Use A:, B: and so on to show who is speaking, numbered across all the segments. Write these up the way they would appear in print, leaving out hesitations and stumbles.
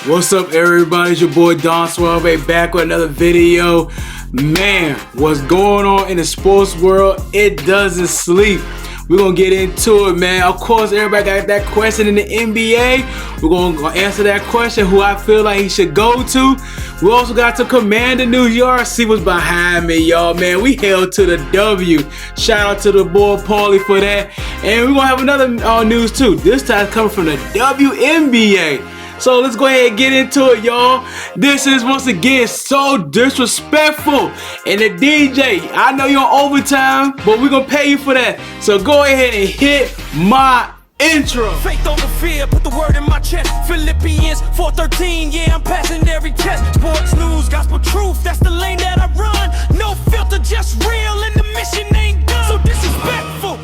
A: What's up, everybody? It's your boy Dan Suave back with another video. Man, what's going on in the sports world? It doesn't sleep. We're gonna get into it, man. Of course, everybody got that question in the NBA. We're gonna answer that question, who I feel like he should go to. We also got to Commander New York. See what's behind me, y'all, man. We held to the W. Shout out to the boy Paulie for that. And we're gonna have another news too. This time coming from the WNBA. So let's go ahead and get into it, y'all. This is once again so disrespectful. And the DJ, I know you're on overtime, but we're gonna pay you for that. So go ahead and hit my intro.
B: Faith over fear, put the word in my chest. Philippians 4:13, yeah, I'm passing every test. Sports news, gospel truth, that's the lane that I run. No filter, just real, and the mission ain't done. So disrespectful.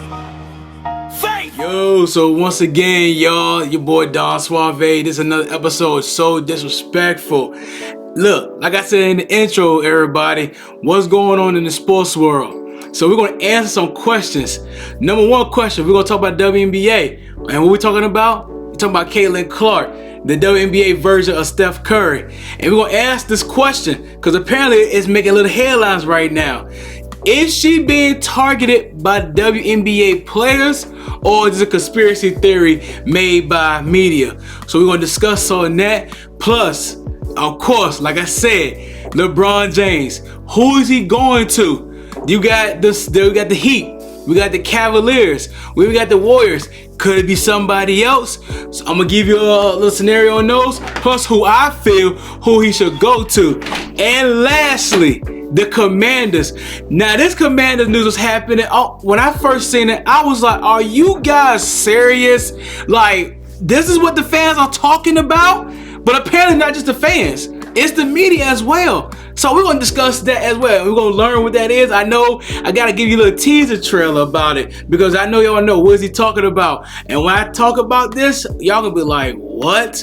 B: Faith.
A: Yo, so once again, y'all, your boy Don Suave. This is another episode so disrespectful. Look, like I said in the intro, everybody, what's going on in the sports world? So we're going to answer some questions. Number one question, we're going to talk about WNBA. And what we're talking about? We're talking about Caitlin Clark, the WNBA version of Steph Curry. And we're going to ask this question because apparently it's making little headlines right now. Is she being targeted by WNBA players, or is it a conspiracy theory made by media? So we're going to discuss on that. Plus, of course, like I said, LeBron James. Who is he going to? You got this. We got the Heat. We got the Cavaliers. We got the Warriors. Could it be somebody else? So I'm gonna give you a little scenario on those. Plus, who I feel who he should go to. And lastly, the Commanders. Now, this Commanders news was happening. When I first seen it, I was like, "Are you guys serious? Like, this is what the fans are talking about?" But apparently, not just the fans. It's the media as well. So we're going to discuss that as well. We're going to learn what that is. I know I got to give you a little teaser trailer about it because I know y'all know what is he talking about. And when I talk about this, y'all going to be like, what?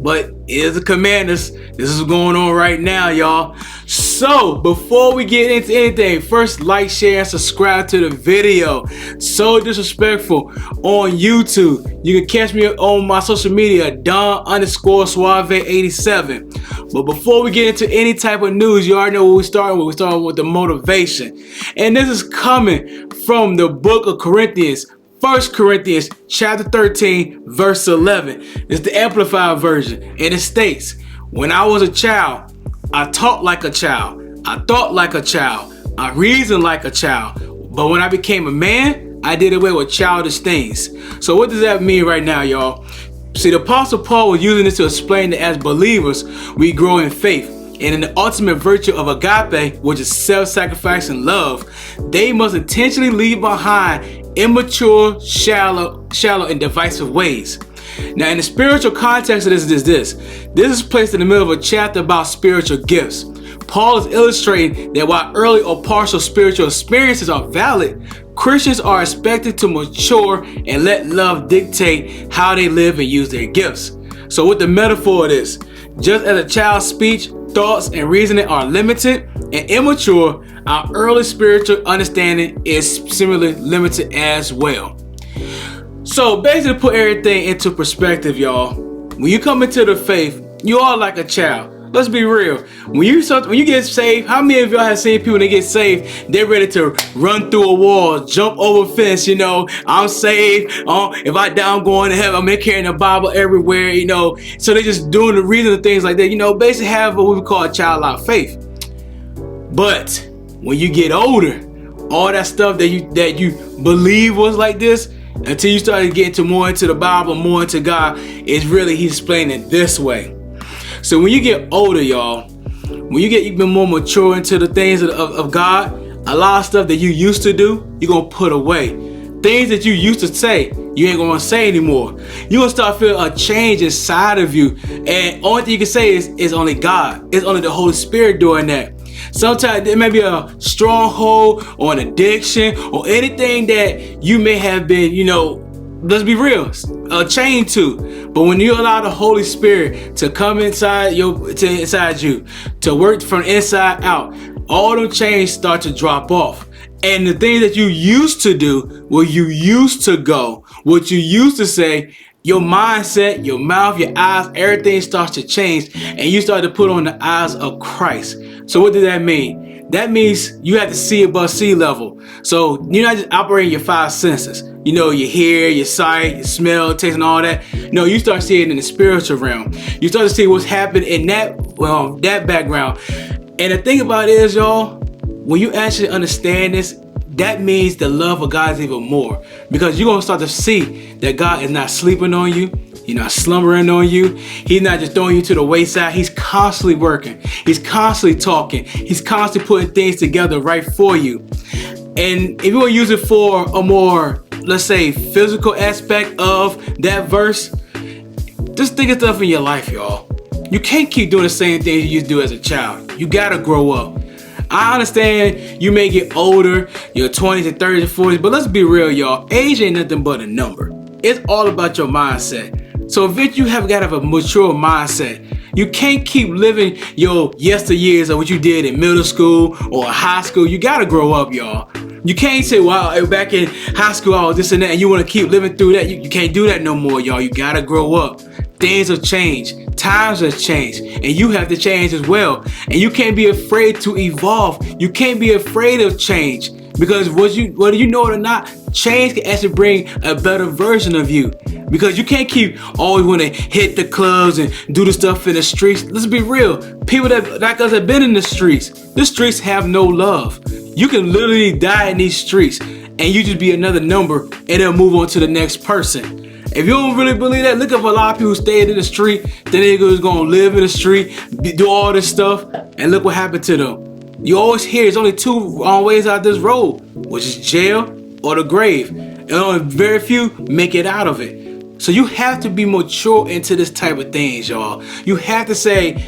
A: But it's the Commanders. This is going on right now, y'all. So before we get into anything, first like, share, and subscribe to the video. So disrespectful on YouTube. You can catch me on my social media, Don_Suave87. But before we get into any type of news, you already know what we're starting with. We're starting with the motivation. And this is coming from the book of Corinthians. 1 Corinthians chapter 13, verse 11. It's the Amplified version. And it states, "When I was a child, I talked like a child. I thought like a child. I reasoned like a child. But when I became a man, I did away with childish things." So what does that mean right now, y'all? See, the Apostle Paul was using this to explain that as believers, we grow in faith. And in the ultimate virtue of agape, which is self-sacrificing love, they must intentionally leave behind immature, shallow, and divisive ways. Now, in the spiritual context of this is placed in the middle of a chapter about spiritual gifts. Paul is illustrating that while early or partial spiritual experiences are valid, Christians are expected to mature and let love dictate how they live and use their gifts. So what the metaphor is, just as a child's speech, thoughts, and reasoning are limited and immature, our early spiritual understanding is similarly limited as well. So basically, to put everything into perspective, y'all, when you come into the faith, you are like a child. Let's be real. When you get saved, how many of y'all have seen people when they get saved, they're ready to run through a wall, jump over a fence, you know, I'm saved, if I die, I'm going to heaven, I'm carrying the Bible everywhere, you know, so they just doing the reason of things like that, you know, basically have what we call a childlike faith. But when you get older, all that stuff that you believe was like this, until you started getting more into the Bible, more into God, is really, he's explaining it this way. So when you get older, y'all, when you get even more mature into the things of God, a lot of stuff that you used to do, you're going to put away. Things that you used to say, you ain't going to say anymore. You're going to start feeling a change inside of you. And only thing you can say is only God. It's only the Holy Spirit doing that. Sometimes there may be a stronghold or an addiction or anything that you may have been, you know, let's be real, chained to. But when you allow the Holy Spirit to come inside you, to work from inside out, all them chains start to drop off. And the things that you used to do, where you used to go, what you used to say, your mindset, your mouth, your eyes, everything starts to change, and you start to put on the eyes of Christ. So what does that mean? That means you have to see above sea level. So you're not just operating your five senses. You know, your hear, your sight, your smell, taste, and all that. No, you start seeing in the spiritual realm. You start to see what's happening in that background. And the thing about it is, y'all, when you actually understand this, that means the love of God is even more, because you're going to start to see that God is not sleeping on you. He's not slumbering on you. He's not just throwing you to the wayside. He's constantly working. He's constantly talking. He's constantly putting things together right for you. And if you want to use it for a more, let's say, physical aspect of that verse, just think of stuff in your life, y'all. You can't keep doing the same things you used to do as a child. You got to grow up. I understand you may get older, your 20s and 30s and 40s, but let's be real, y'all. Age ain't nothing but a number. It's all about your mindset. So if you have got to have a mature mindset, you can't keep living your yesteryears of what you did in middle school or high school. You got to grow up, y'all. You can't say, wow, back in high school, I was this and that, and you want to keep living through that. You can't do that no more, y'all. You got to grow up. Things have changed. Times have changed. And you have to change as well. And you can't be afraid to evolve. You can't be afraid of change. Because whether you know it or not, change can actually bring a better version of you. Because you can't keep always want to hit the clubs and do the stuff in the streets. Let's be real. People that like us have been in the streets have no love. You can literally die in these streets and you just be another number and then move on to the next person. If you don't really believe that, look up a lot of people who stayed in the street, then they're gonna live in the street, do all this stuff, and look what happened to them. You always hear there's only two ways out this road, which is jail or the grave. And only very few make it out of it. So you have to be mature into this type of things, y'all. You have to say,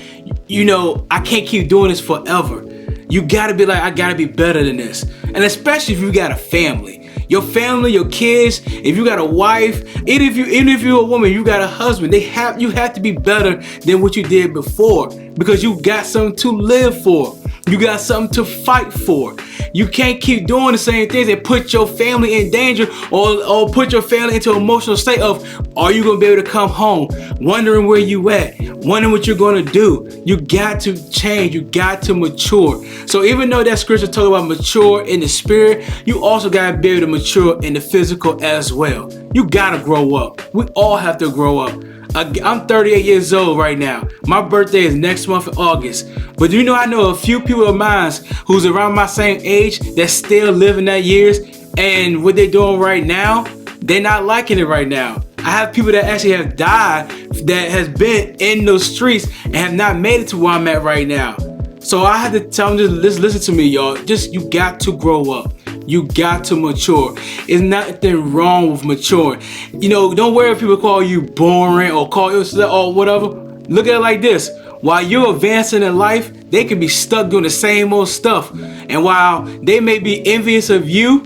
A: you know, I can't keep doing this forever. You gotta be like, I gotta be better than this. And especially if you got a family. Your family, your kids, if you got a wife, even if you're a woman, you got a husband, you have to be better than what you did before, because you got something to live for. You got something to fight for. You can't keep doing the same things and put your family in danger or put your family into an emotional state of, are you going to be able to come home? Wondering where you at, wondering what you're going to do. You got to change. You got to mature. So even though that scripture talks about mature in the spirit, you also got to be able to mature in the physical as well. You got to grow up. We all have to grow up. I'm 38 years old right now. My birthday is next month in August. But you know, I know a few people of mine who's around my same age that still living that years, and what they're doing right now, they're not liking it right now. I have people that actually have died that has been in those streets and have not made it to where I'm at right now. So I had to tell them, just listen to me, y'all. You got to grow up. You got to mature. There's nothing wrong with maturing. You know, don't worry if people call you boring or call you or whatever. Look at it like this. While you're advancing in life, they can be stuck doing the same old stuff. And while they may be envious of you,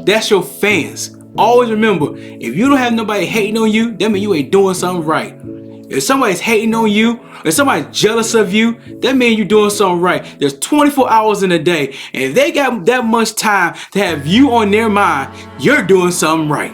A: that's your fans. Always remember, if you don't have nobody hating on you, that means you ain't doing something right. If somebody's hating on you, if somebody's jealous of you, that means you're doing something right. There's 24 hours in a day, and if they got that much time to have you on their mind, you're doing something right.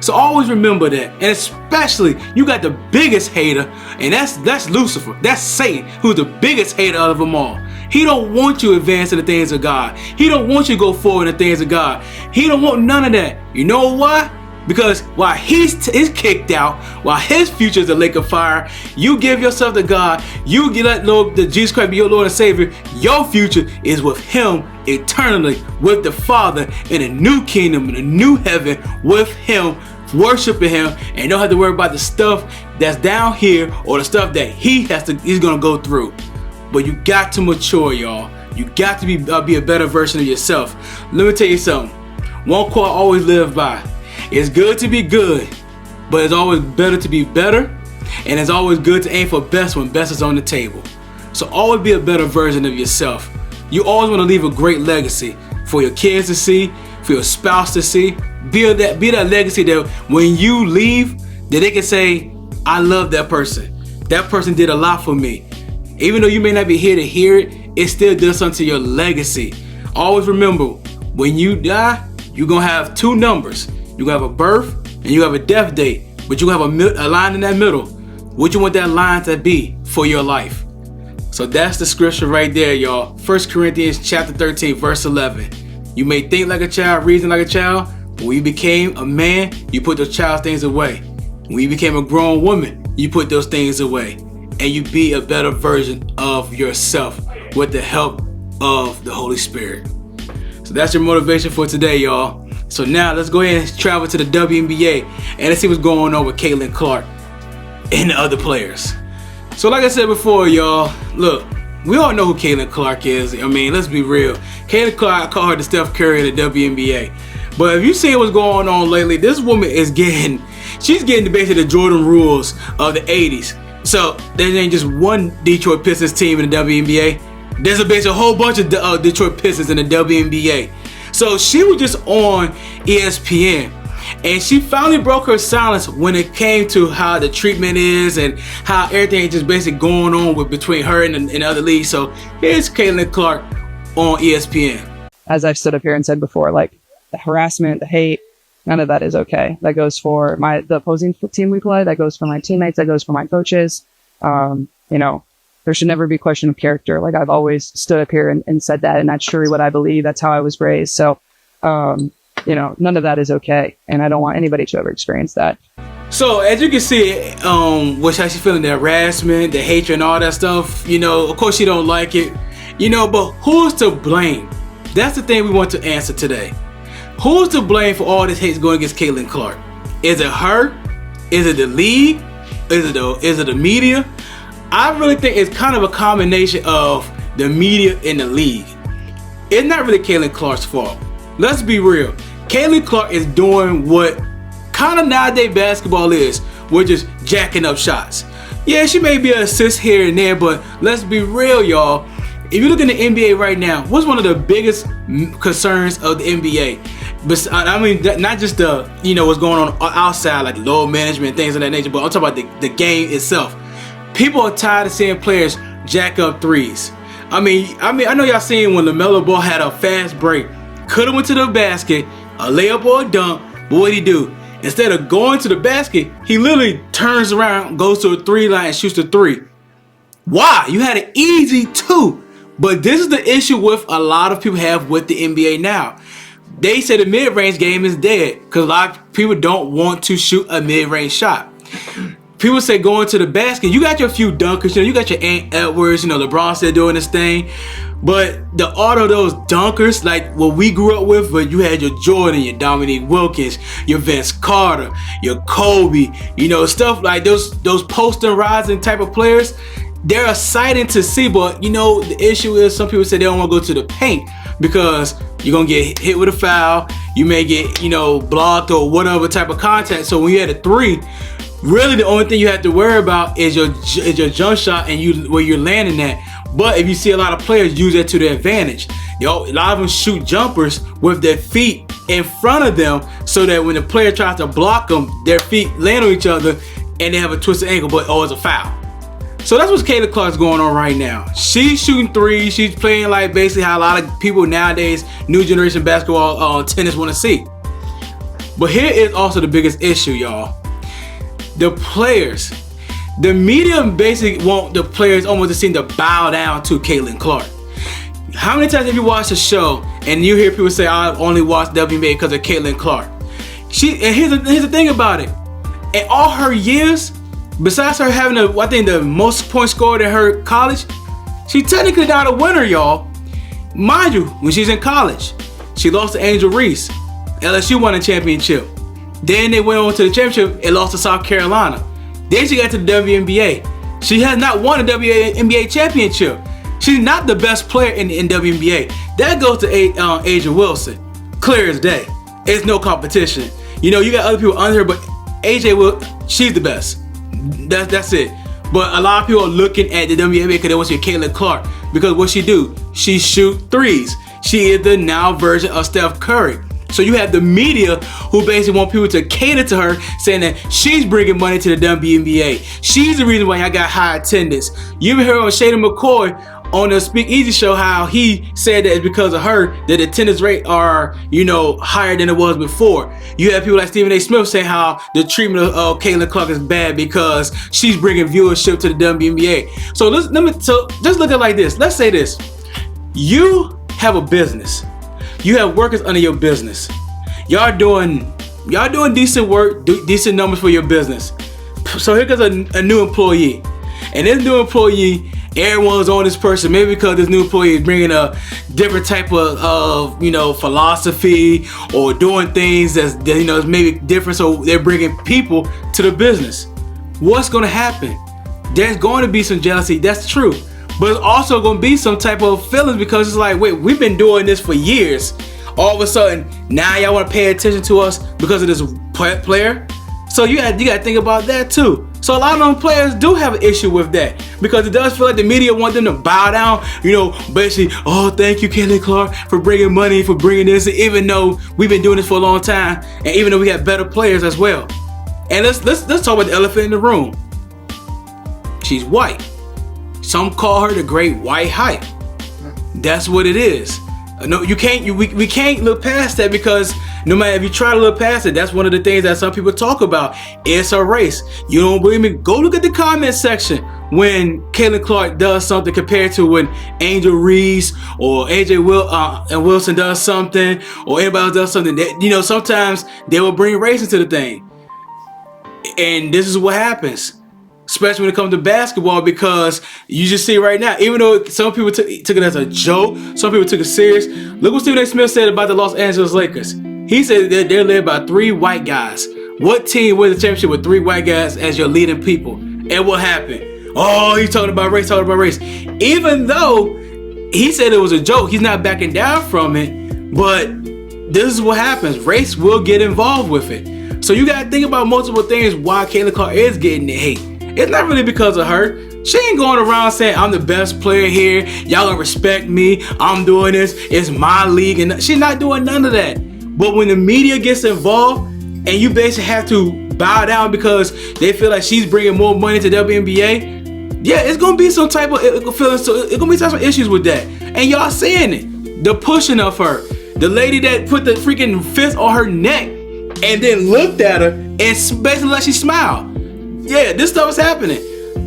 A: So always remember that. And especially, you got the biggest hater, and that's Lucifer. That's Satan, who's the biggest hater of them all. He don't want you advancing the things of God. He don't want you to go forward in the things of God. He don't want none of that. You know why? Because while he's kicked out, while his future is a lake of fire, you give yourself to God, you let the Jesus Christ be your Lord and Savior, your future is with him eternally, with the Father in a new kingdom, in a new heaven, with him, worshiping him, and don't have to worry about the stuff that's down here or the stuff that he's gonna go through. But you got to mature, y'all. You got to be a better version of yourself. Let me tell you something. One quote I always live by. It's good to be good, but it's always better to be better, and it's always good to aim for best when best is on the table. So always be a better version of yourself. You always want to leave a great legacy for your kids to see, for your spouse to see. Be that legacy that when you leave, that they can say, I love that person. That person did a lot for me. Even though you may not be here to hear it, it still does something to your legacy. Always remember, when you die, you're going to have two numbers. You have a birth and you have a death date, but you have a line in that middle. What you want that line to be for your life? So that's the scripture right there, y'all. 1 Corinthians chapter 13, verse 11. You may think like a child, reason like a child, but when you became a man, you put those child things away. When you became a grown woman, you put those things away. And you be a better version of yourself with the help of the Holy Spirit. So that's your motivation for today, y'all. So now let's go ahead and travel to the WNBA and let's see what's going on with Caitlin Clark and the other players. So like I said before, y'all, look, we all know who Caitlin Clark is. I mean, let's be real. Caitlin Clark, I call her the Steph Curry of the WNBA. But if you see what's going on lately, this woman is she's getting basically the Jordan rules of the 80s. So there ain't just one Detroit Pistons team in the WNBA. There's basically a whole bunch of Detroit Pistons in the WNBA. So she was just on ESPN. And she finally broke her silence when it came to how the treatment is and how everything is just basically going on between her and the other leagues. So here's Caitlin Clark on ESPN.
C: As I've stood up here and said before, like the harassment, the hate, none of that is okay. That goes for the opposing team we play. That goes for my teammates. That goes for my coaches. There should never be a question of character. Like I've always stood up here and said that, and that's truly what I believe. That's how I was raised. So, none of that is okay, and I don't want anybody to ever experience that.
A: So as you can see, how she's feeling the harassment, the hatred, and all that stuff. Of course she don't like it. But who's to blame? That's the thing we want to answer today. Who's to blame for all this hate going against Caitlin Clark? Is it her? Is it the league? Is it the media? I really think it's kind of a combination of the media and the league. It's not really Caitlin Clark's fault. Let's be real. Caitlin Clark is doing what kind of nowadays basketball is, which is jacking up shots. Yeah, she may be an assist here and there, but let's be real, y'all. If you look in the NBA right now, what's one of the biggest concerns of the NBA? But I mean, not just what's going on outside, like load management, things of that nature, but I'm talking about the game itself. People are tired of seeing players jack up threes. I mean, I know y'all seen when LaMelo Ball had a fast break, could have went to the basket, a layup or a dunk, but what'd he do? Instead of going to the basket, he literally turns around, goes to a 3 line, and shoots the 3. Why? You had an easy 2. But this is the issue with a lot of people have with the NBA now. They say the mid-range game is dead because a lot of people don't want to shoot a mid-range shot. People say going to the basket, you got your few dunkers, you got your Ant Edwards, LeBron still doing this thing. But the art of those dunkers, like what we grew up with, but you had your Jordan, your Dominique Wilkins, your Vince Carter, your Kobe, stuff like those post and rising type of players. They're exciting to see, but the issue is some people say they don't want to go to the paint because you're gonna get hit with a foul. You may get blocked or whatever type of contact. So when you had a 3, really the only thing you have to worry about is your jump shot and where you're landing at. But if you see a lot of players use that to their advantage, a lot of them shoot jumpers with their feet in front of them so that when the player tries to block them, their feet land on each other and they have a twisted ankle, but it's a foul. So that's what Caitlin Clark's going on right now. She's shooting threes. She's playing like basically how a lot of people nowadays, new generation basketball, tennis want to see. But here is also the biggest issue, y'all. The players. The media basically want the players almost to seem to bow down to Caitlin Clark. How many times have you watched a show and you hear people say, "I only watched WNBA because of Caitlin Clark"? And here's the thing about it. In all her years, besides her having the most points scored in her college, she technically not a winner, y'all. Mind you, when she's in college, she lost to Angel Reese. LSU won a championship. Then they went on to the championship and lost to South Carolina. Then she got to the WNBA. She has not won a WNBA championship. She's not the best player in WNBA. That goes to Asia Wilson. Clear as day. It's no competition. You got other people under her, but she's the best. That's it. But a lot of people are looking at the WNBA because they want to see Caitlin Clark. Because what she do? She shoot threes. She is the now version of Steph Curry. So you have the media who basically want people to cater to her, saying that she's bringing money to the WNBA. She's the reason why I got high attendance. You even heard on Shada McCoy on the Speakeasy show how he said that it's because of her that the attendance rate are, you know, higher than it was before. You have people like Stephen A. Smith saying how the treatment of Caitlin Clark is bad because she's bringing viewership to the WNBA. So just look at it like this. Let's say this. You have a business. You have workers under your business. Y'all doing decent work, decent numbers for your business. So here comes a new employee. And this new employee, everyone's on this person, maybe because this new employee is bringing a different type of you know, philosophy or doing things that's, you know, maybe different. So they're bringing people to the business. What's going to happen? There's going to be some jealousy. That's true. But it's also going to be some type of feelings because it's like, wait, we've been doing this for years. All of a sudden, now y'all want to pay attention to us because of this player? So you got to think about that too. So a lot of them players do have an issue with that because it does feel like the media want them to bow down, you know, basically, oh, thank you, Caitlin Clark, for bringing money, for bringing this, even though we've been doing this for a long time, and even though we have better players as well. And let's talk about the elephant in the room. She's white. Some call her the great white hype. That's what it is. No, we can't look past that because no matter if you try to look past it, that's one of the things that some people talk about. It's a race. You don't believe me? Go look at the comment section when Caitlin Clark does something compared to when Angel Reese or AJ Wilson does something or anybody else does something. That, you know, sometimes they will bring race into the thing. And this is what happens. Especially when it comes to basketball, because you just see right now, even though some people took it as a joke, some people took it serious. Look what Stephen A. Smith said about the Los Angeles Lakers. He said that they're led by 3 white guys. What team wins the championship with 3 white guys as your leading people? And what happened? Oh, he's talking about race. Even though he said it was a joke, he's not backing down from it. But this is what happens. Race will get involved with it. So you got to think about multiple things why Caitlin Clark is getting the hate. It's not really because of her. She ain't going around saying, I'm the best player here. Y'all gonna respect me. I'm doing this. It's my league. And she's not doing none of that. But when the media gets involved and you basically have to bow down because they feel like she's bringing more money to WNBA, yeah, it's gonna be some type of feelings. So it's gonna be some issues with that. And y'all seeing it. The pushing of her. The lady that put the freaking fist on her neck and then looked at her and basically let she smile. Yeah, this stuff is happening.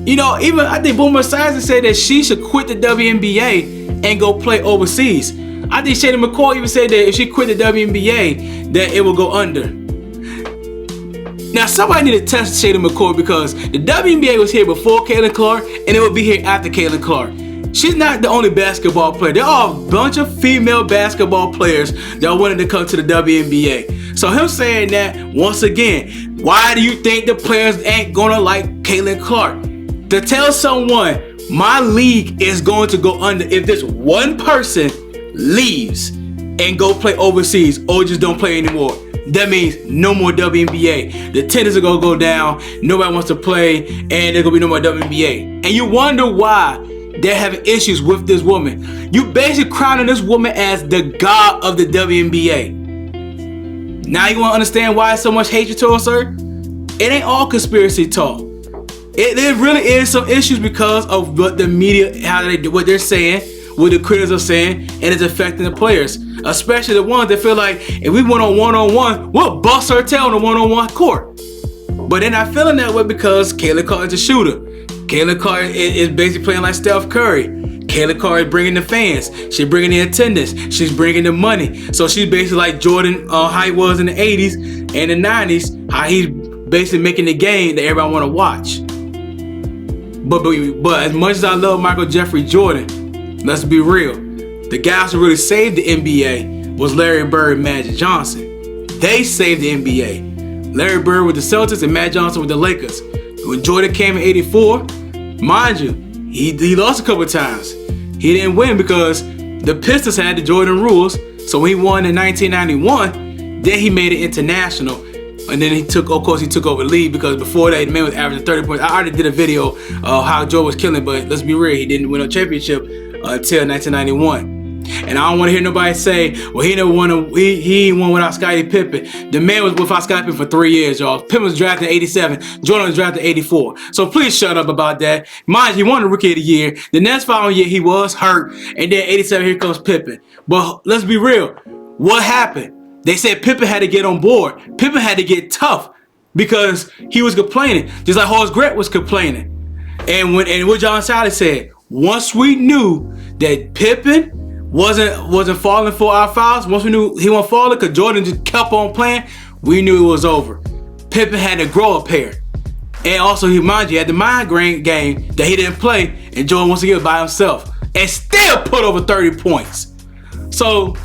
A: You know, even I think Boomer Esiason said that she should quit the WNBA and go play overseas. I think Shady McCoy even said that if she quit the WNBA, that it will go under. Now, somebody need to test Shady McCoy because the WNBA was here before Caitlin Clark and it will be here after Caitlin Clark. She's not the only basketball player. There are a bunch of female basketball players that wanted to come to the WNBA. So him saying that, once again, why do you think the players ain't gonna like Caitlin Clark? To tell someone, my league is going to go under if this one person leaves and go play overseas or just don't play anymore. That means no more WNBA. The tennis are gonna go down, nobody wants to play, and there's gonna be no more WNBA. And you wonder why they're having issues with this woman. You basically crowning this woman as the god of the WNBA. Now you want to understand why so much hatred towards her? It ain't all conspiracy talk. It really is some issues because of what the media, what they're saying, what the critics are saying, and it's affecting the players. Especially the ones that feel like if we went on one-on-one, we'll bust her tail on the one-on-one court. But they're not feeling that way because Caitlin Clark is a shooter. Caitlin Clark is basically playing like Steph Curry. Caitlin Clark is bringing the fans. She's bringing the attendance. She's bringing the money. So she's basically like Jordan, how he was in the 80s and the 90s, how he's basically making the game that everybody want to watch. But as much as I love Michael Jeffrey Jordan, let's be real. The guys who really saved the NBA was Larry Bird and Magic Johnson. They saved the NBA. Larry Bird with the Celtics and Magic Johnson with the Lakers. When Jordan came in '84, mind you, he lost a couple of times. He didn't win because the Pistons had the Jordan rules. So when he won in 1991, then he made it international. And then he took over the league because before that, the man was averaging 30 points. I already did a video of how Joe was killing, but let's be real, he didn't win a championship until 1991. And I don't want to hear nobody say, well, he never won. He ain't won without Scottie Pippen. The man was without Scottie Pippen for 3 years, y'all. Pippen was drafted in 87. Jordan was drafted in 84. So please shut up about that. Mind you, he won the Rookie of the Year. The next following year, he was hurt. And then 87, here comes Pippen. But let's be real. What happened? They said Pippen had to get on board. Pippen had to get tough because he was complaining, just like Horace Grant was complaining. And what John Sally said, once we knew that Pippen wasn't falling for our fouls, once we knew he wasn't falling because Jordan just kept on playing, we knew it was over. Pippen had to grow a pair. And also, he had the migraine game that he didn't play, and Jordan wants to get by himself and still put over 30 points. So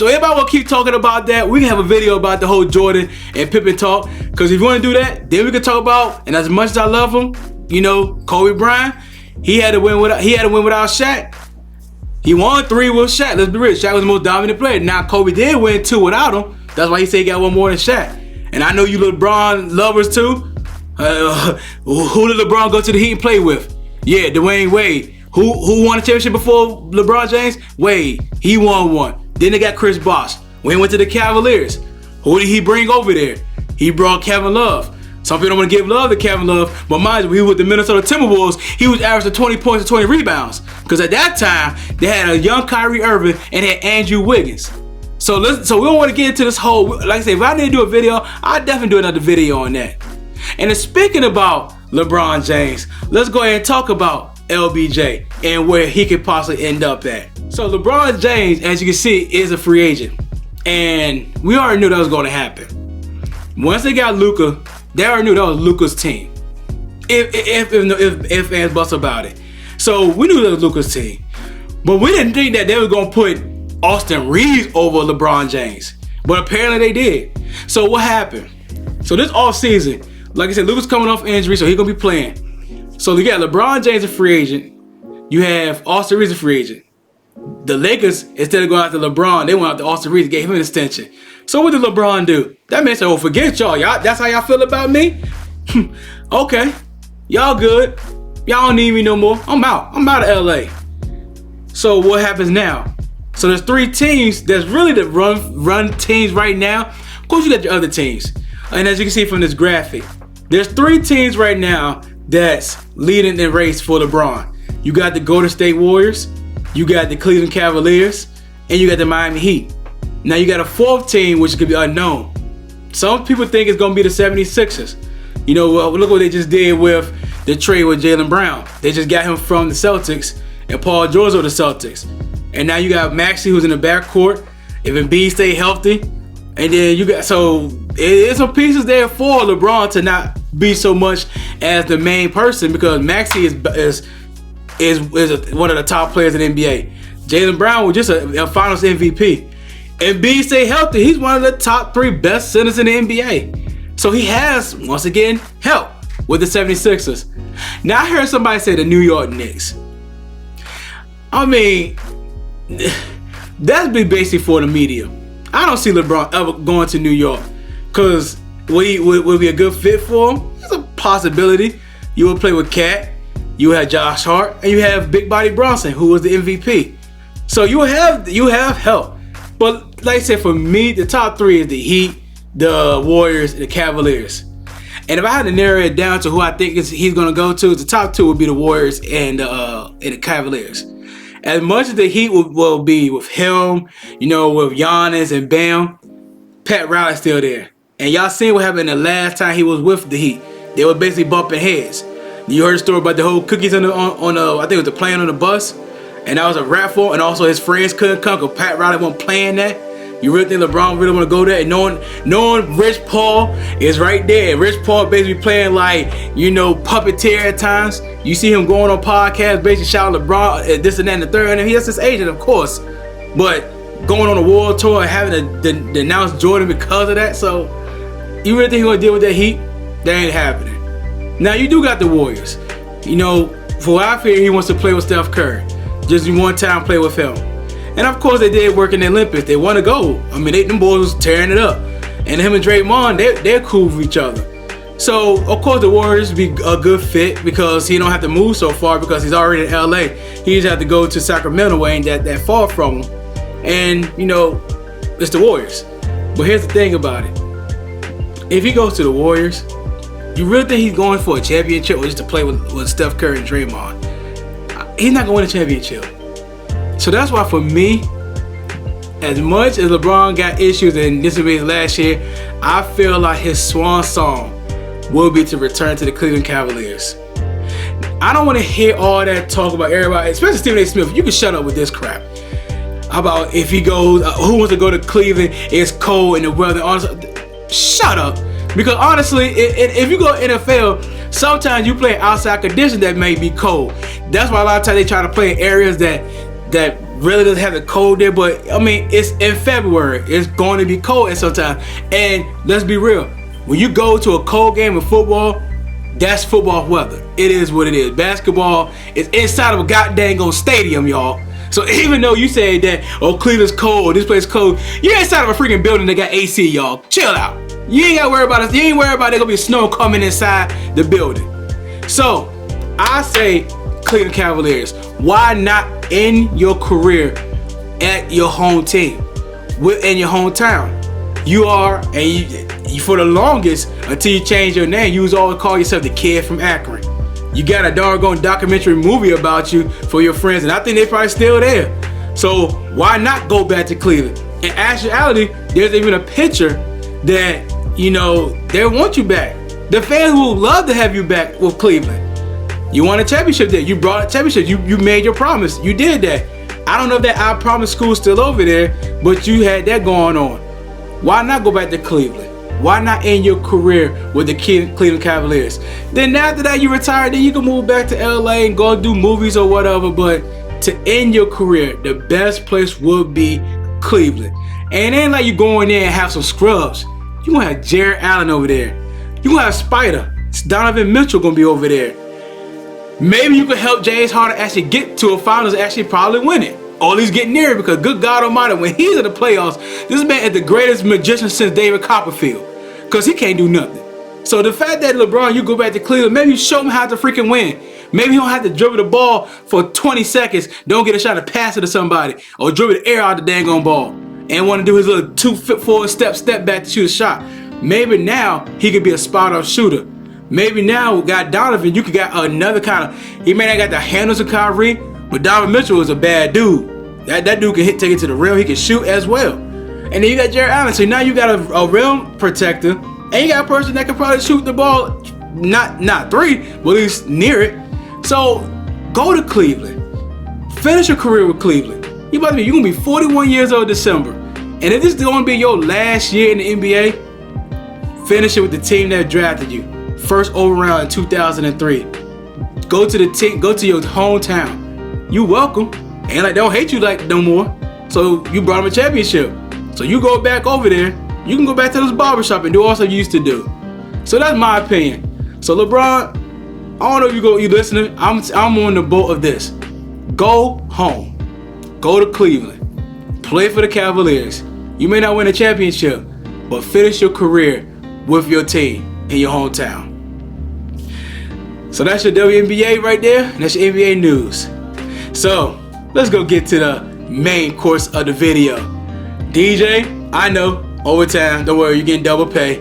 A: everybody will keep talking about that. We can have a video about the whole Jordan and Pippen talk, because if you want to do that, then we can talk about, and as much as I love him, Kobe Bryant, he had to win without Shaq. He won 3 with Shaq. Let's be real. Shaq was the most dominant player. Now Kobe did win 2 without him. That's why he said he got 1 more than Shaq. And I know you LeBron lovers too. Who did LeBron go to the Heat and play with? Yeah, Dwayne Wade. Who won a championship before LeBron James? Wade. He won 1. Then they got Chris Bosh. When he went to the Cavaliers, who did he bring over there? He brought Kevin Love. Some people don't want to give love to Kevin Love, but mind you, he was with the Minnesota Timberwolves. He was averaging 20 points and 20 rebounds. Because at that time, they had a young Kyrie Irving and had Andrew Wiggins. So we don't want to get into this whole, like I said, if I need to do a video, I'll definitely do another video on that. And then speaking about LeBron James, let's go ahead and talk about LBJ and where he could possibly end up at. So LeBron James, as you can see, is a free agent. And we already knew that was going to happen. Once they got Luka, they already knew that was Luka's team. If fans bust about it. So we knew that was Luka's team. But we didn't think that they were going to put Austin Reeves over LeBron James. But apparently they did. So what happened? So this offseason, like I said, Luka's coming off injury, so he's going to be playing. So you got LeBron James a free agent. You have Austin Reeves a free agent. The Lakers, instead of going after LeBron, they went after Austin Reeves, gave him an extension. So what did LeBron do? That man said, oh, forget y'all. That's how y'all feel about me? Okay. Y'all good. Y'all don't need me no more. I'm out. I'm out of LA. So what happens now? So there's 3 teams that's really the run teams right now. Of course, you got your other teams. And as you can see from this graphic, there's 3 teams right now that's leading the race for LeBron. You got the Golden State Warriors, you got the Cleveland Cavaliers, and you got the Miami Heat. Now you got a 4th team which could be unknown. Some people think it's going to be the 76ers. Look what they just did with the trade with Jaylen Brown. They just got him from the Celtics and Paul George of the Celtics. And now you got Maxey who's in the backcourt. If Embiid stay healthy. And then you got, so there's some pieces there for LeBron to not be so much as the main person, because Maxey is one of the top players in the NBA. Jaylen Brown was just a Finals MVP. And Embiid stay healthy. He's one of the top 3 best centers in the NBA. So he has, once again, help with the 76ers. Now I heard somebody say the New York Knicks. I mean, that's been basically for the media. I don't see LeBron ever going to New York, because would be a good fit for him? It's a possibility. You would play with Cat, you have Josh Hart, and you have Big Body Bronson, who was the MVP. So you have help. But like I said, for me, the top 3 is the Heat, the Warriors, and the Cavaliers. And if I had to narrow it down to who I think he's going to go to, the top 2 would be the Warriors and the Cavaliers. As much as the Heat will be with him, with Giannis and Bam, Pat Riley's still there. And y'all seen what happened the last time he was with the Heat. They were basically bumping heads. You heard the story about the whole cookies on I think it was the plane on the bus. And that was a rap for him. And also his friends couldn't come because Pat Riley wasn't playing that. You really think LeBron really want to go there? And knowing Rich Paul is right there. Rich Paul basically playing like, puppeteer at times. You see him going on podcasts, basically shouting LeBron, this and that and the third. And he has his agent, of course. But going on a world tour and having to denounce Jordan because of that. So, you really think he's going to deal with that Heat? That ain't happening. Now, you do got the Warriors. For what I hear, he wants to play with Steph Curry. Just one time play with him. And of course, they did work in the Olympics. They won a gold. I mean, them boys was tearing it up. And him and Draymond, they're cool with each other. So, of course, the Warriors would be a good fit because he don't have to move so far because he's already in LA. He just have to go to Sacramento, where ain't that far from him. And, you know, it's the Warriors. But here's the thing about it. If he goes to the Warriors, you really think he's going for a championship or just to play with Steph Curry and Draymond? He's not going to win a championship. So that's why for me, as much as LeBron got issues and this will be his last year, I feel like his swan song will be to return to the Cleveland Cavaliers. I don't want to hear all that talk about everybody, especially Stephen A. Smith. You can shut up with this crap about if he goes, who wants to go to Cleveland, it's cold and the weather. Honestly, shut up. Because honestly, if you go to NFL, sometimes you play outside conditions that may be cold. That's why a lot of times they try to play in areas that really doesn't have the cold there. But I mean, it's in February. It's going to be cold at some time. And let's be real. When you go to a cold game of football, that's football weather. It is what it is. Basketball is inside of a goddamn stadium, y'all. So even though you say that, oh, Cleveland's cold, this place cold, you're inside of a freaking building that got AC, y'all. Chill out. You ain't gotta worry about it. You ain't worried about there gonna be snow coming inside the building. So I say Cleveland Cavaliers. Why not end your career at your home team, in your hometown? You are, and you for the longest, until you change your name, you was always call yourself the kid from Akron. You got a doggone documentary movie about you for your friends, and I think they're probably still there. So why not go back to Cleveland? In actuality, there's even a picture that, you know, they want you back. The fans will love to have you back with Cleveland. You won a championship there. You brought a championship. You made your promise. You did that. I don't know if that I Promise school is still over there, but you had that going on. Why not go back to Cleveland? Why not end your career with the Cleveland Cavaliers? Then after that, you retire, then you can move back to LA and go do movies or whatever. But to end your career, the best place would be Cleveland. And it ain't like you go in there and have some scrubs. You gonna have Jared Allen over there. You gonna have Spider. Donovan Mitchell gonna be over there. Maybe you could help James Harden actually get to a finals and actually probably win it. Or at least get near it, because good God Almighty, when he's in the playoffs, this man is the greatest magician since David Copperfield. Because he can't do nothing. So the fact that LeBron, you go back to Cleveland, maybe you show him how to freaking win. Maybe he don't have to dribble the ball for 20 seconds, don't get a shot to pass it to somebody, or dribble the air out the dang on ball, and want to do his little 2-foot step back to shoot a shot. Maybe now he could be a spot-up shooter. Maybe now we got Donovan, you could got another kind of, he may not got the handles of Kyrie, but Donovan Mitchell is a bad dude. That dude can take it to the rim, he can shoot as well. And then you got Jared Allen, so now you got a rim protector, and you got a person that can probably shoot the ball, not three, but at least near it. So go to Cleveland, finish your career with Cleveland. You're gonna be 41 years old December, and if this is gonna be your last year in the NBA, finish it with the team that drafted you, first overall in 2003. Go to the team, go to your hometown. You welcome, and like they don't hate you like no more. So you brought them a championship. So you go back over there, you can go back to this barbershop and do all you used to do. So that's my opinion. So LeBron, I don't know if you listening. I'm on the boat of this. Go home. Go to Cleveland. Play for the Cavaliers. You may not win a championship, but finish your career with your team in your hometown. So that's your WNBA right there. That's your NBA news. So let's go get to the main course of the video. DJ, I know, overtime, don't worry, you're getting double pay.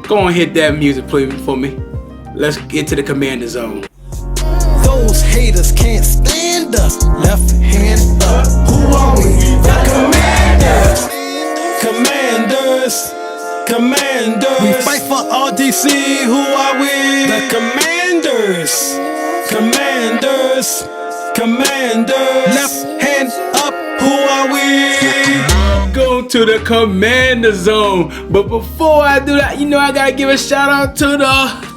A: Go on, hit that music please for me. Let's get to the Commander Zone.
B: Those haters can't stand us. Left hand up. Who are we? The Commanders. Commanders. We fight for RDC. Who are we? The Commanders. Left hand up. Who are we?
A: Go to the Commander Zone. But before I do that, I gotta give a shout out to the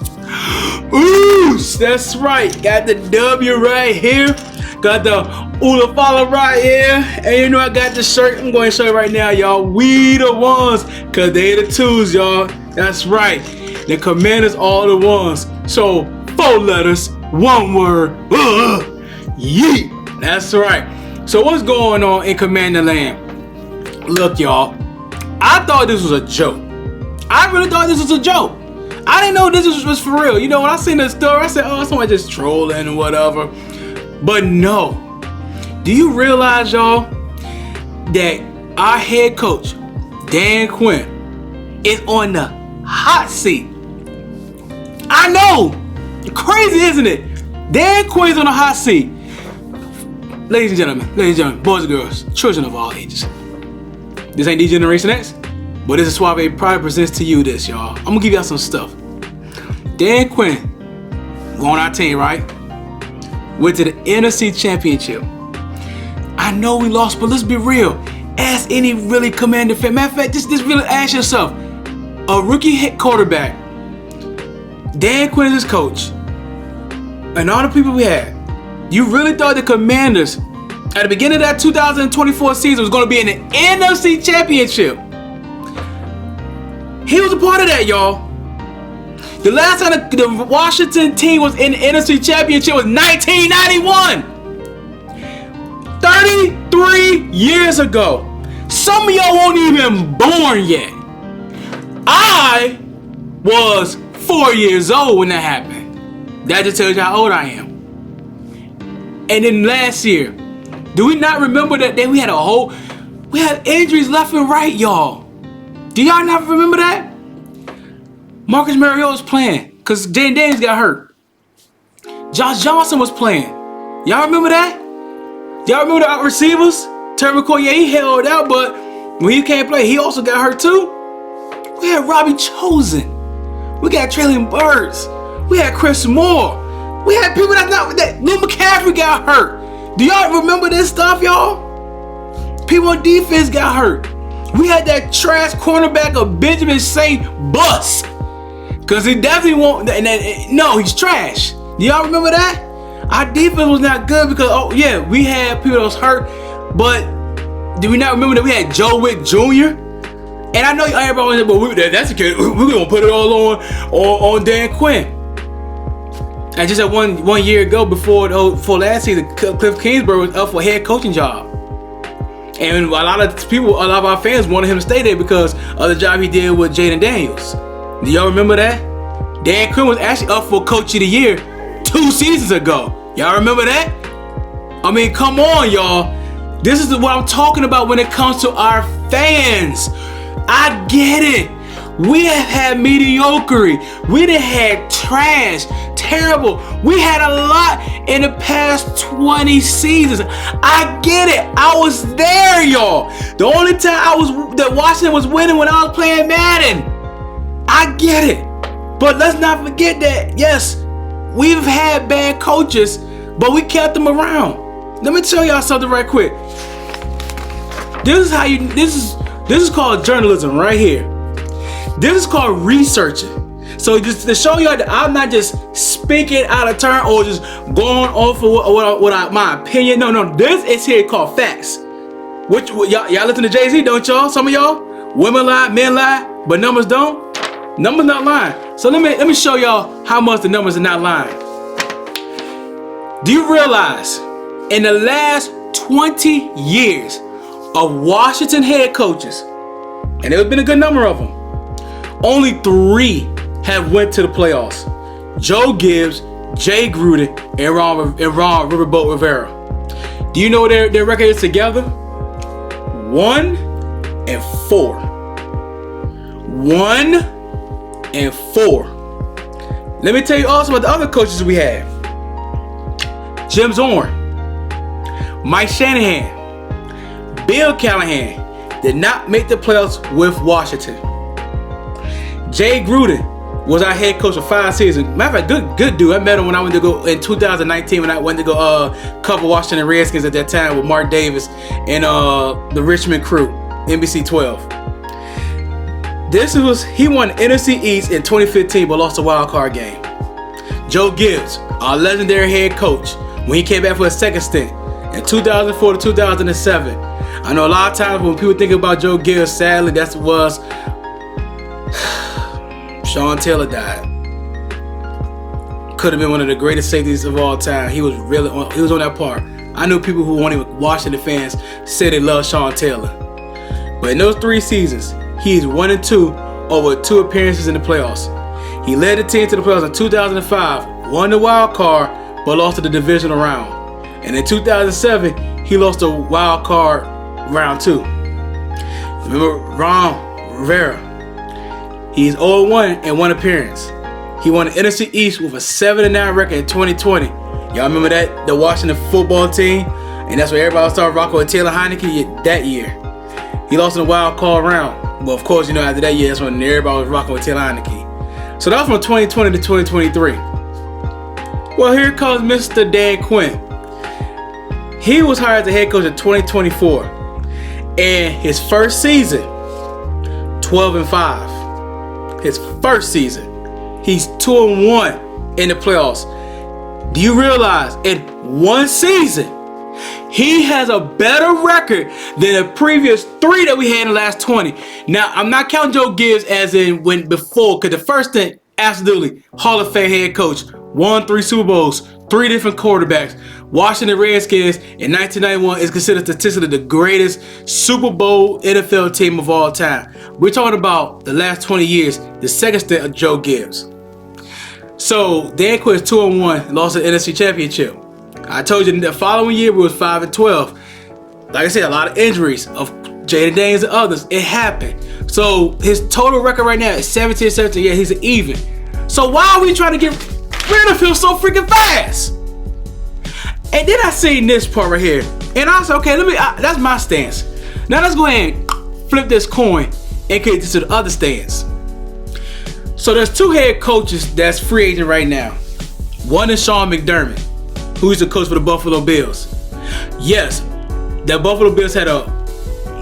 A: Oosh, that's right. Got the W right here. Got the Ulafala right here. And I got the shirt. I'm going to show you right now, y'all. We the ones. Because they the twos, y'all. That's right. The Commanders all the ones. So, 4 letters, 1 word. Yeet. That's right. So, what's going on in Commander Land? Look, y'all. I thought this was a joke. I really thought this was a joke. I didn't know this was for real. You know, when I seen this story, I said, oh, somebody just trolling or whatever. But no. Do you realize, y'all, that our head coach, Dan Quinn, is on the hot seat? I know. Crazy, isn't it? Dan Quinn's on the hot seat. Ladies and gentlemen, boys and girls, children of all ages. This ain't D-Generation X, but this is Suave Pride presents to you this, y'all. I'm gonna give y'all some stuff. Dan Quinn, on our team, right? Went to the NFC Championship. I know we lost, but let's be real. Ask any really Commander fan. Matter of fact, just really ask yourself. A rookie hit quarterback, Dan Quinn is his coach, and all the people we had. You really thought the Commanders at the beginning of that 2024 season was going to be in the NFC Championship? He was a part of that, y'all. The last time the Washington team was in the NFC Championship was 1991. 33 years ago. Some of y'all weren't even born yet. I was 4 years old when that happened. That just tells you how old I am. And then last year, do we not remember that we had injuries left and right, y'all? Do y'all not remember that? Marcus Mariota was playing because Dan Daniels got hurt. Josh Johnson was playing. Y'all remember that? Y'all remember the receivers? Terry McLaurin, yeah, he held out, but when he can't play, he also got hurt too. We had Robbie Chosen. We got Traylon Burks. We had Chris Moore. We had people that Lou McCaffrey got hurt. Do y'all remember this stuff, y'all? People on defense got hurt. We had that trash cornerback of Benjamin St. Bust. Because he definitely won't. No, he's trash. Do y'all remember that? Our defense was not good because, oh yeah, we had people that was hurt. But do we not remember that we had Joe Wick Jr.? And I know everybody was like, but that's okay. We're going to put it all on Dan Quinn. And just that one year ago, before last season, Cliff Kingsbury was up for a head coaching job. And a lot of our fans wanted him to stay there because of the job he did with Jaden Daniels. Do y'all remember that? Dan Quinn was actually up for Coach of the Year 2 seasons ago. Y'all remember that? I mean, come on, y'all. This is what I'm talking about when it comes to our fans. I get it. We have had mediocrity. We done had trash, terrible. We had a lot in the past 20 seasons. I get it. I was there, y'all. The only time that Washington was winning when I was playing Madden. I get it. But let's not forget that, yes, we've had bad coaches, but we kept them around. Let me tell y'all something right quick. This is called journalism right here. This is called researching. So just to show y'all that I'm not just speaking out of turn or just going off of my opinion. No. This is here called facts. Which y'all listen to Jay-Z, don't y'all? Some of y'all, women lie, men lie, but numbers don't. Numbers not lying. So let me show y'all how much the numbers are not lying. Do you realize in the last 20 years of Washington head coaches, and there's been a good number of them, only 3 have went to the playoffs. Joe Gibbs, Jay Gruden, and Ron Riverboat Rivera. Do you know what their record is together? 1-4. 1-4. Let me tell you also about the other coaches we had. Jim Zorn, Mike Shanahan, Bill Callahan did not make the playoffs with Washington. Jay Gruden was our head coach for 5 seasons. Matter of fact, good dude. I met him when I went to go in 2019 when I went to go cover Washington Redskins at that time with Mark Davis and the Richmond crew, NBC 12. He won NFC East in 2015 but lost a wild card game. Joe Gibbs, our legendary head coach, when he came back for a second stint in 2004 to 2007. I know a lot of times when people think about Joe Gibbs, sadly, that was Sean Taylor died. Could have been one of the greatest safeties of all time. He was on that part. I knew people who weren't even Washington fans say they love Sean Taylor. But in those 3 seasons, he's 1-2 over 2 appearances in the playoffs. He led the team to the playoffs in 2005, won the wild card, but lost to the divisional round. And in 2007, he lost the wild card round 2. Remember Ron Rivera? He's 0-1 in 1 appearance. He won the NFC East with a 7-9 record in 2020. Y'all remember that? The Washington football team? And that's where everybody started rocking with Taylor Heineke that year. He lost in the wild card round. But of course, after that year, that's when everybody was rocking with Taylor Heineke. So that was from 2020 to 2023. Well, here comes Mr. Dan Quinn. He was hired as the head coach in 2024. And his first season, 12-5. His first season. He's 2-1 in the playoffs. Do you realize in 1 season, he has a better record than the previous 3 that we had in the last 20. Now, I'm not counting Joe Gibbs as in when before, because the first thing, absolutely, Hall of Fame head coach, won 3 Super Bowls, 3 different quarterbacks. Washington Redskins in 1991 is considered statistically the greatest Super Bowl NFL team of all time. We're talking about the last 20 years, the second stint of Joe Gibbs. So, Dan Quinn is 2-1, lost the NFC Championship. I told you the following year we was 5-12. Like I said, a lot of injuries of Jaden Daniels and others. It happened. So his total record right now is 17-17. Yeah, he's an even. So why are we trying to get rid of him so freaking fast? And then I seen this part right here, and I said, okay, that's my stance. Now let's go ahead and flip this coin and get this to the other stance. So there's 2 head coaches that's free agent right now. One is Sean McDermott, who's the coach for the Buffalo Bills. Yes, the Buffalo Bills had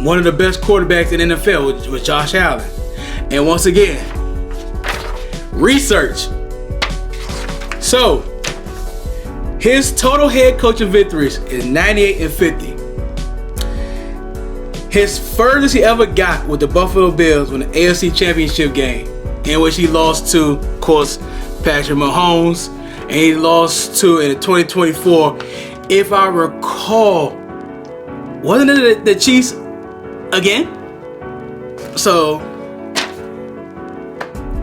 A: one of the best quarterbacks in the NFL with Josh Allen. And once again, research. So, his total head coaching victories is 98-50. His furthest he ever got with the Buffalo Bills was an AFC Championship game, in which he lost to, of course, Patrick Mahomes. And he lost to in 2024, if I recall, wasn't it the Chiefs again? So,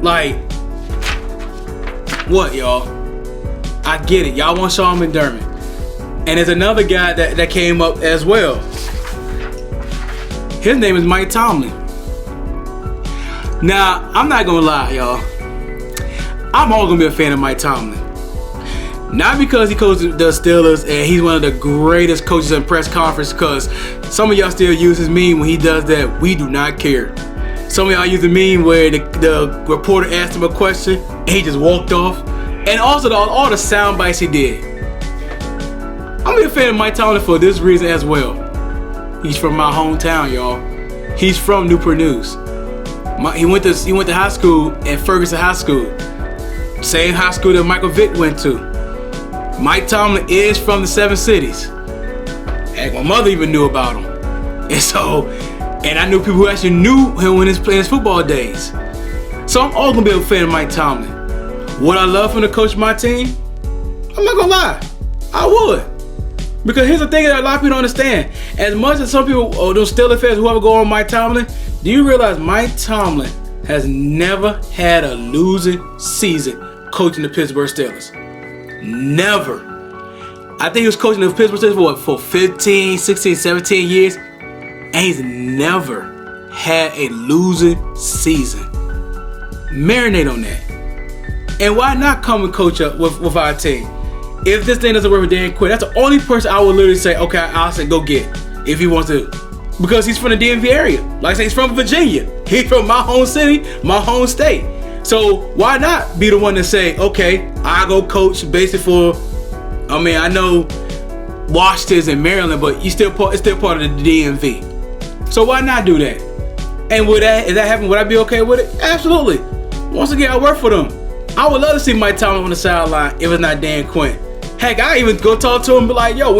A: like, what, y'all? I get it. Y'all want Sean McDermott. And there's another guy that came up as well. His name is Mike Tomlin. Now, I'm not going to lie, y'all. I'm always going to be a fan of Mike Tomlin. Not because he coaches the Steelers and he's one of the greatest coaches in press conference, because some of y'all still use his meme when he does that. We do not care. Some of y'all use the meme where the reporter asked him a question and he just walked off. And also all the sound bites he did. I'm a fan of Mike Tomlin for this reason as well. He's from my hometown, y'all. He's from Newport News. He went to high school at Ferguson High School. Same high school that Michael Vick went to. Mike Tomlin is from the 7 cities. Heck, my mother even knew about him. And I knew people who actually knew him when he was playing his football days. So I'm always gonna be a fan of Mike Tomlin. Would I love him to coach my team? I'm not gonna lie, I would. Because here's the thing that a lot of people don't understand. As much as some people, those Steelers fans, whoever go on Mike Tomlin, do you realize Mike Tomlin has never had a losing season coaching the Pittsburgh Steelers? Never. I think he was coaching the Pittsburgh Steelers for 15, 16, 17 years, and he's never had a losing season. Marinate on that. And why not come and coach up with our team? If this thing doesn't work with Dan Quinn, that's the only person I would literally say, okay, I'll say go get if he wants to. Because he's from the DMV area. Like I say, he's from Virginia. He's from my home city, my home state. So why not be the one to say, okay, I go coach basically for, I know Washington's in Maryland, but it's still part of the DMV. So why not do that? And if that happen, would I be okay with it? Absolutely. Once again, I work for them. I would love to see Mike Tomlin on the sideline if it's not Dan Quinn. Heck, I even go talk to him and be like, yo,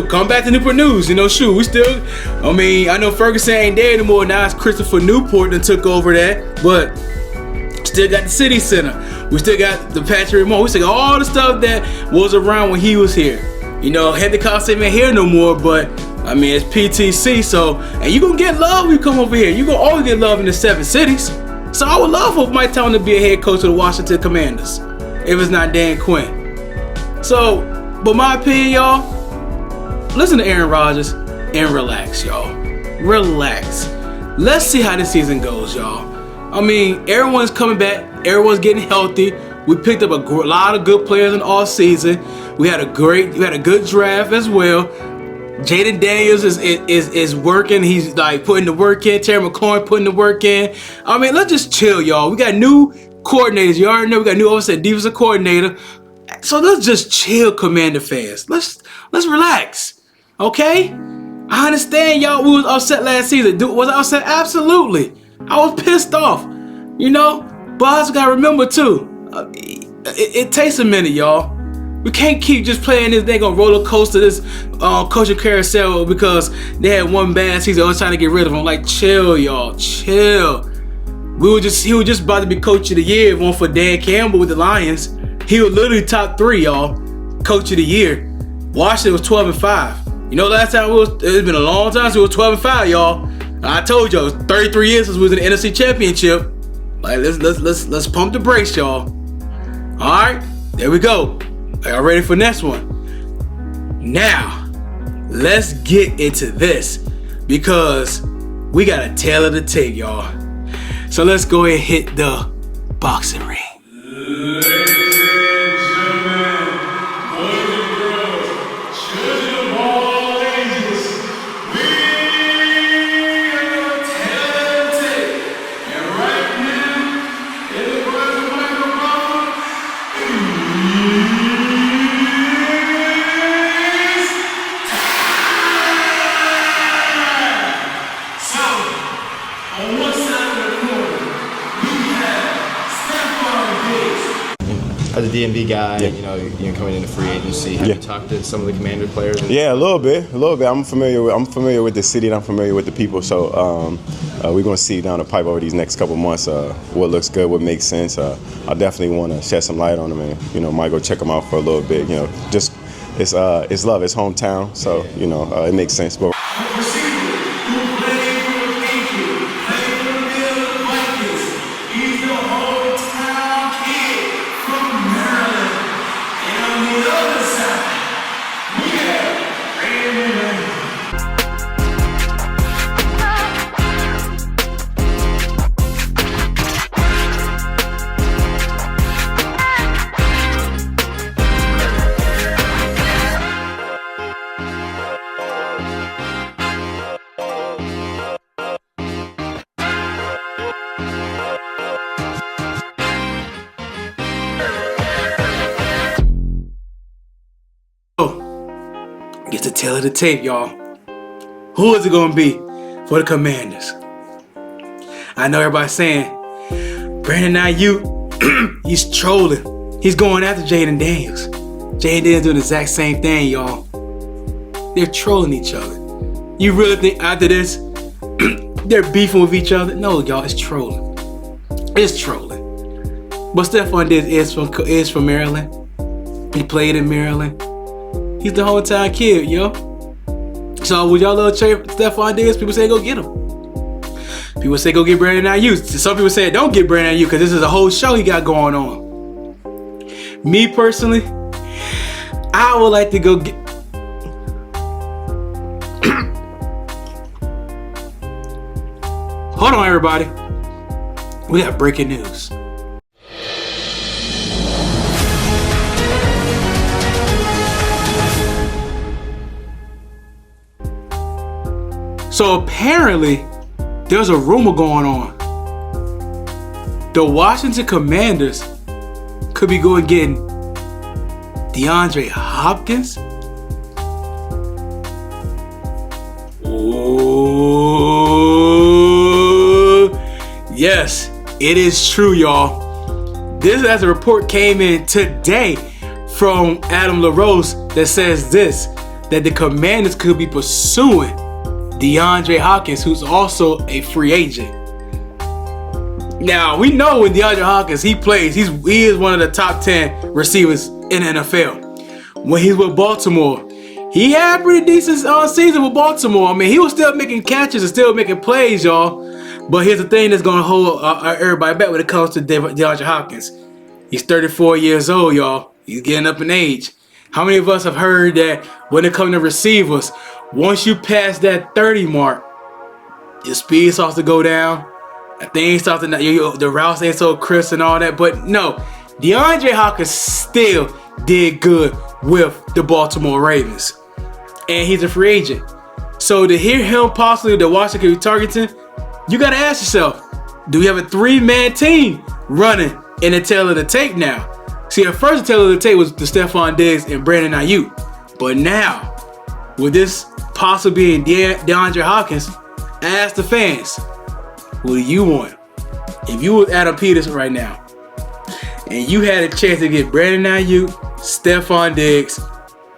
A: come back to Newport News. We still, I know Ferguson ain't there anymore. Now it's Christopher Newport that took over that. But still got the City Center. We still got the Patrick Moore. We still got all the stuff that was around when he was here. Head the Coliseum ain't here no more, but it's PTC. So, and you gonna get love when you come over here. You gonna always get love in the 7 cities. So I would love for Mike Tomlin to be a head coach of the Washington Commanders if it's not Dan Quinn. So, but my opinion, y'all, listen to Aaron Rodgers and relax, y'all. Relax. Let's see how this season goes, y'all. I mean, everyone's coming back. Everyone's getting healthy. We picked up a lot of good players in all season. We had a good draft as well. Jaden Daniels is working. He's like putting the work in. Terry McLaurin putting the work in. I mean, let's just chill, y'all. We got new coordinators. You already know we got new offensive defensive coordinator. So let's just chill, Commander fans. Let's relax, okay? I understand, y'all. We was upset last season. Was I upset? Absolutely. I was pissed off, you know. But I also gotta remember too. It takes a minute, y'all. We can't keep just playing this thing on roller coaster, this coaching carousel because they had one bad season. I was trying to get rid of him. Like, chill, y'all, chill. He was just about to be coach of the year if it weren't for Dan Campbell with the Lions. He was literally top 3, y'all. Coach of the year. Washington was 12-5. You know, last time it's been a long time since we was 12-5, y'all. I told y'all it was 33 years since we was in the NFC Championship. Like, let's pump the brakes, y'all. All right, there we go. Y'all ready for next one? Now, let's get into this because we got a tail of the tape, y'all. So let's go ahead and hit the boxing ring. Ladies and gentlemen, boys and girls, children of all ages, we are the tail of the tape. And right now, in the words of Michael Buffer, on one side of the court, we have Stefon Diggs.
D: As a DMV guy, you know, you're coming into free agency. Have you talked to some of the Commander players?
E: Yeah, a little bit. I'm familiar with the city and I'm familiar with the people. So we're going to see down the pipe over these next couple months what looks good, what makes sense. I definitely want to shed some light on them and, you know, might go check them out for a little bit. You know, just it's love, it's hometown, so you know it makes sense. But
A: Get the tail of the tape, y'all. Who is it going to be for the Commanders? I know everybody's saying, Brandon Aiyuk, he's trolling. He's going after Jaden Daniels. Jaden Daniels doing the exact same thing, y'all. They're trolling each other. You really think after this, they're beefing with each other? No, y'all, it's trolling. It's trolling. But Stefon Diggs is from Maryland. He played in Maryland. He's the hometown kid, yo. So would y'all love Stefon Diggs? People say go get him. People say go get Brandon Aiyuk. Some people say don't get Brandon Aiyuk because this is a whole show he got going on. Me personally, I would like to go get. Hold on, everybody. We got breaking news. So apparently, there's a rumor going on. The Washington Commanders could be going getting DeAndre Hopkins. Ooh, yes, it is true, y'all. This as a report came in today from Adam LaRose that says this, that the Commanders could be pursuing DeAndre Hopkins, who's also a free agent. Now, we know when DeAndre Hopkins, he plays, he is one of the top 10 receivers in the NFL. When he's with Baltimore, he had a pretty decent season with Baltimore. I mean, he was still making catches and still making plays, y'all. But here's the thing that's going to hold everybody back when it comes to DeAndre Hopkins. He's 34 years old, y'all. He's getting up in age. How many of us have heard that when it comes to receivers, once you pass that 30 mark, your speed starts to go down. Things start to, the routes ain't so crisp and all that. But no, DeAndre Hopkins still did good with the Baltimore Ravens. And he's a free agent. So to hear him possibly the Washington targeting, you got to ask yourself, do we have a 3-man team running in the tail of the tape now? See, at first the tail of the tape was the Stefon Diggs and Brandon Aiyuk. But now, with this possibly being DeAndre Hopkins, ask the fans, who do you want? If you was Adam Peterson right now, and you had a chance to get Brandon Aiyuk, Stefon Diggs,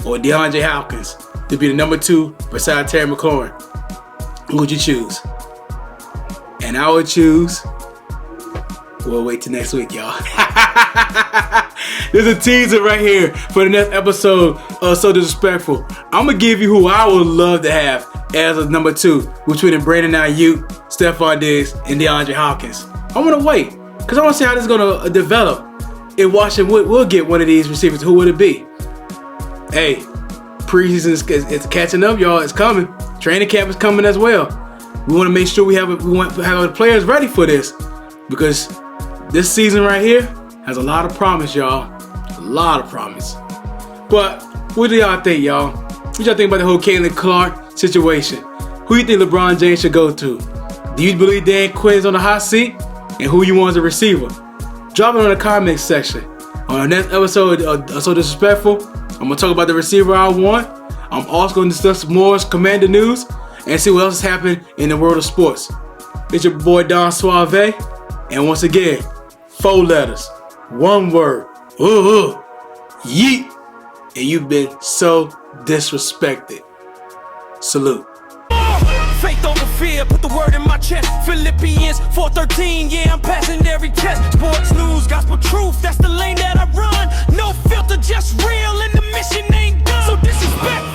A: or DeAndre Hopkins to be the number 2 beside Terry McLaurin, who would you choose? And I would choose. We'll wait till next week, y'all. There's a teaser right here for the next episode of So Disrespectful. I'm going to give you who I would love to have as a number 2 between Brandon Aiyuk, Stefon Diggs, and DeAndre Hopkins. I want to wait because I want to see how this is going to develop. If Washington will get one of these receivers, who would it be? Hey, preseason is catching up, y'all. It's coming. Training camp is coming as well. We want to make sure we have the players ready for this, because this season right here has a lot of promise, y'all. A lot of promise. But what do y'all think, y'all? What y'all think about the whole Caitlin Clark situation? Who you think LeBron James should go to? Do you believe Dan Quinn is on the hot seat? And who you want as a receiver? Drop it in the comments section. On our next episode of So Disrespectful, I'm going to talk about the receiver I want. I'm also going to discuss more Commander news and see what else is happening in the world of sports. It's your boy Don Suave. And once again, 4 letters, 1 word, yeet. And you've been so disrespected. Salute.
B: Faith over fear, put the word in my chest. Philippians 4:13, yeah, I'm passing every test. Sports news, gospel truth, that's the lane that I run. No filter, just real, and the mission ain't done. So disrespect.